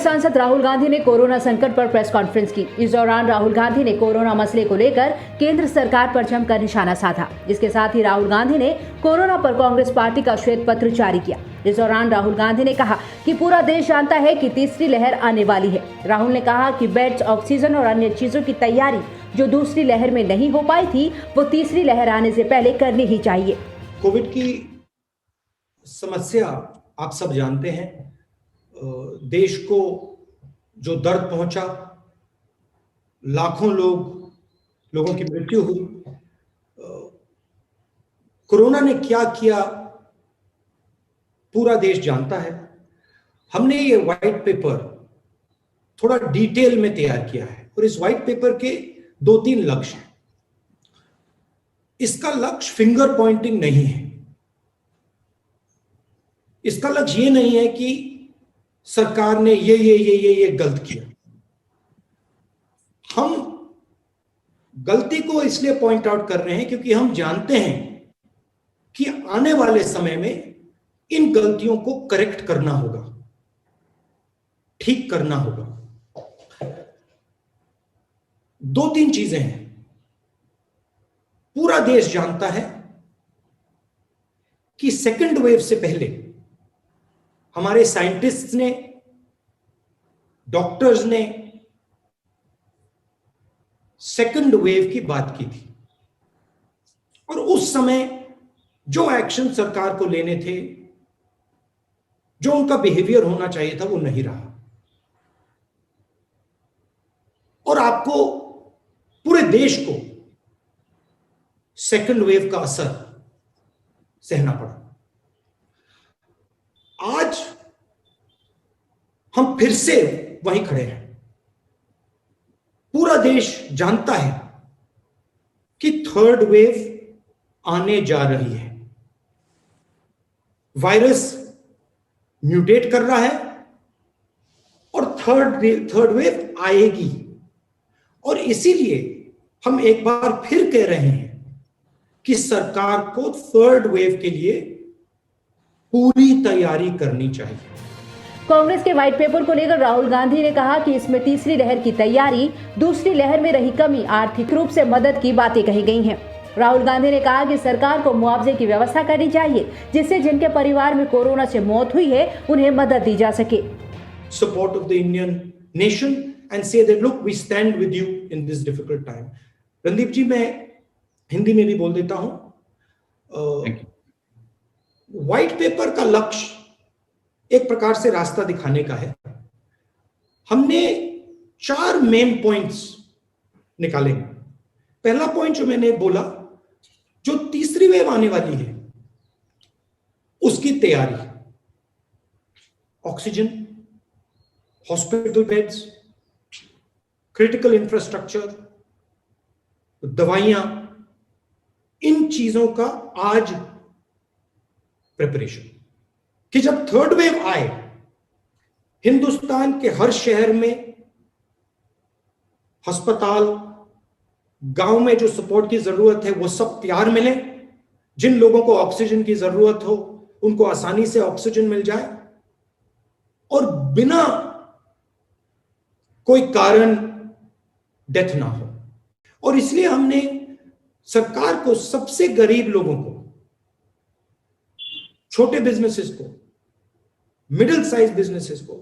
कांग्रेस सांसद राहुल गांधी ने कोरोना संकट पर प्रेस कॉन्फ्रेंस की। इस दौरान राहुल गांधी ने कोरोना मसले को लेकर केंद्र सरकार पर जमकर निशाना साधा। इसके साथ ही राहुल गांधी ने कोरोना पर कांग्रेस पार्टी का श्वेत पत्र जारी किया। इस दौरान राहुल गांधी ने कहा कि पूरा देश जानता है कि तीसरी लहर आने वाली है। राहुल ने कहा कि बेड्स, ऑक्सीजन और अन्य चीजों की तैयारी जो दूसरी लहर में नहीं हो पाई थी, वो तीसरी लहर आने से पहले करनी ही चाहिए। कोविड की समस्या आप सब जानते हैं। देश को जो दर्द पहुंचा, लाखों लोगों की मृत्यु हुई, कोरोना ने क्या किया पूरा देश जानता है। हमने ये व्हाइट पेपर थोड़ा डिटेल में तैयार किया है और इस व्हाइट पेपर के 2-3 लक्ष्य हैं। इसका लक्ष्य फिंगर पॉइंटिंग नहीं है। इसका लक्ष्य ये नहीं है कि सरकार ने ये गलत किया। हम गलती को इसलिए पॉइंट आउट कर रहे हैं क्योंकि हम जानते हैं कि आने वाले समय में इन गलतियों को करेक्ट करना होगा, ठीक करना होगा। 2-3 चीजें हैं। पूरा देश जानता है कि सेकंड वेव से पहले हमारे साइंटिस्ट्स ने, डॉक्टर्स ने सेकंड वेव की बात की थी और उस समय जो एक्शन सरकार को लेने थे, जो उनका बिहेवियर होना चाहिए था, वो नहीं रहा और आपको, पूरे देश को सेकंड वेव का असर सहना पड़ा। आज हम फिर से वहीं खड़े हैं। पूरा देश जानता है कि थर्ड वेव आने जा रही है। वायरस म्यूटेट कर रहा है और थर्ड वेव आएगी और इसीलिए हम एक बार फिर कह रहे हैं कि सरकार को थर्ड वेव के लिए पूरी तैयारी करनी चाहिए। कांग्रेस के व्हाइट पेपर को लेकर राहुल गांधी ने कहा कि इसमें तीसरी लहर की तैयारी, दूसरी लहर में रही कमी, आर्थिक रूप से मदद की बातें कही गई हैं। राहुल गांधी ने कहा कि सरकार को मुआवजे की व्यवस्था करनी चाहिए जिससे जिनके परिवार में कोरोना से मौत हुई है उन्हें मदद दी जा सके। Support of the Indian nation and say that look we stand with you in this difficult time. Randeep ji, मैं हिंदी में भी बोल देता हूं। व्हाइट पेपर का लक्ष्य एक प्रकार से रास्ता दिखाने का है। हमने 4 मेन पॉइंट्स निकाले। पहला पॉइंट जो मैंने बोला, जो तीसरी वेव आने वाली है उसकी तैयारी, oxygen, hospital beds, critical infrastructure, दवाइयां, इन चीजों का आज प्रिपरेशन कि जब थर्ड वेव आए, हिंदुस्तान के हर शहर में अस्पताल, गांव में जो सपोर्ट की जरूरत है वो सब तैयार मिले। जिन लोगों को ऑक्सीजन की जरूरत हो उनको आसानी से ऑक्सीजन मिल जाए और बिना कोई कारण डेथ ना हो। और इसलिए हमने सरकार को, सबसे गरीब लोगों को, छोटे बिजनेसेस को, मिडिल साइज बिजनेसेस को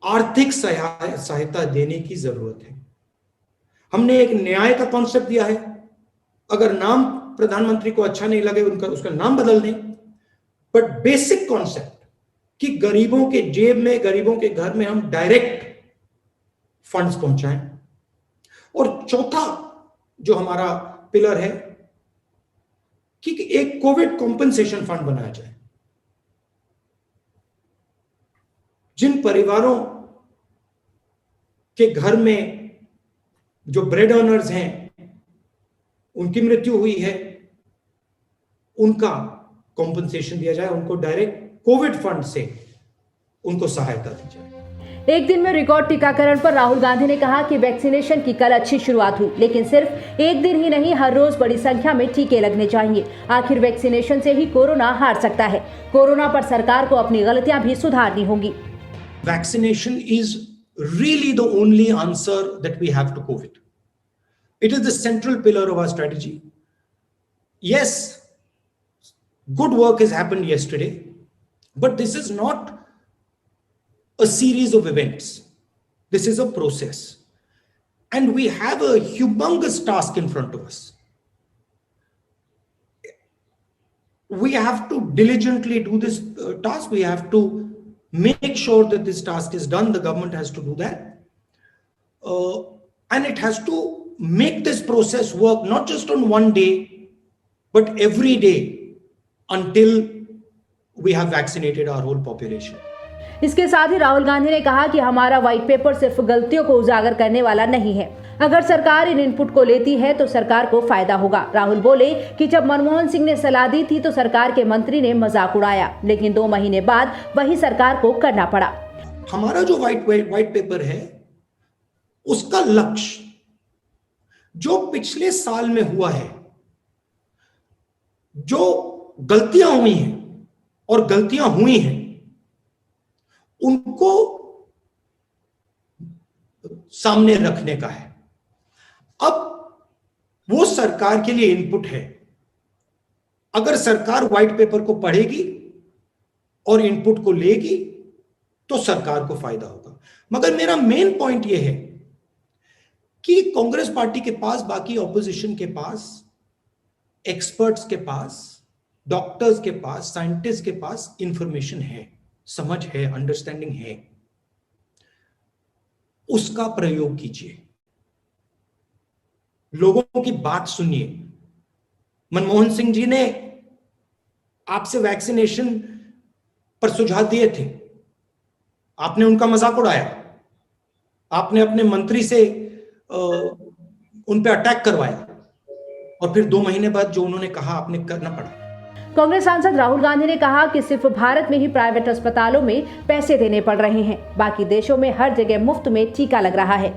आर्थिक सहायता देने की जरूरत है। हमने एक न्याय का कॉन्सेप्ट दिया है। अगर नाम प्रधानमंत्री को अच्छा नहीं लगे उसका नाम बदल दें, बट बेसिक कॉन्सेप्ट कि गरीबों के जेब में, गरीबों के घर में हम डायरेक्ट फंड्स पहुंचाएं। और चौथा जो हमारा पिलर है कि एक कोविड कॉम्पेंसेशन फंड बनाया जाए। जिन परिवारों के घर में जो ब्रेड अर्नर्स हैं, उनकी मृत्यु हुई है, उनका कॉम्पेंसेशन दिया जाए, उनको डायरेक्ट कोविड फंड से उनको सहायता दी जाए। एक दिन में रिकॉर्ड टीकाकरण पर राहुल गांधी ने कहा कि वैक्सीनेशन की कल अच्छी शुरुआत हुई, लेकिन सिर्फ एक दिन ही नहीं, हर रोज बड़ी संख्या में टीके लगने चाहिए। आखिर वैक्सीनेशन से ही कोरोना हार सकता है। कोरोना पर सरकार को अपनी गलतियां भी सुधारनी होंगी। vaccination is really the only answer that we have to COVID. It is the central pillar of our strategy. Yes, good work has happened yesterday, but this is not a series of events. This is a process. And we have a humongous task in front of us. We have to diligently do this task. We have to make sure that this task is done. The government has to do that. And it has to make this process work not just on one day, but every day until we have vaccinated our whole population. इसके साथ ही राहुल गांधी ने कहा कि हमारा white paper सिर्फ गलतियों को उजागर करने वाला नहीं है। अगर सरकार इन इनपुट को लेती है तो सरकार को फायदा होगा। राहुल बोले कि जब मनमोहन सिंह ने सलाह दी थी तो सरकार के मंत्री ने मजाक उड़ाया, लेकिन 2 महीने बाद वही सरकार को करना पड़ा। हमारा जो व्हाइट पेपर है, उसका लक्ष्य जो पिछले साल में हुआ है, जो गलतियां हुई हैं और गलतियां हुई हैं, उनको सामने रखने का है। अब वो सरकार के लिए इनपुट है। अगर सरकार व्हाइट पेपर को पढ़ेगी और इनपुट को लेगी तो सरकार को फायदा होगा। मगर मेरा मेन पॉइंट यह है कि कांग्रेस पार्टी के पास, बाकी ऑपोजिशन के पास, एक्सपर्ट्स के पास, डॉक्टर्स के पास, साइंटिस्ट के पास इंफॉर्मेशन है, समझ है, अंडरस्टैंडिंग है। उसका प्रयोग कीजिए, लोगों की बात सुनिए। मनमोहन सिंह जी ने आपसे वैक्सीनेशन पर सुझाव दिए थे, आपने उनका मजाक उड़ाया, आपने अपने मंत्री से उन पे अटैक करवाया और फिर 2 महीने बाद जो उन्होंने कहा आपने करना पड़ा। कांग्रेस सांसद राहुल गांधी ने कहा कि सिर्फ भारत में ही प्राइवेट अस्पतालों में पैसे देने पड़ रहे हैं, बाकी देशों में हर जगह मुफ्त में टीका लग रहा है।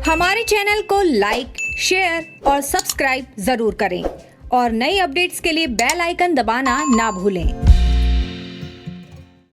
हमारे चैनल को लाइक, शेयर और सब्सक्राइब जरूर करें और नई अपडेट्स के लिए बेल आइकन दबाना ना भूलें।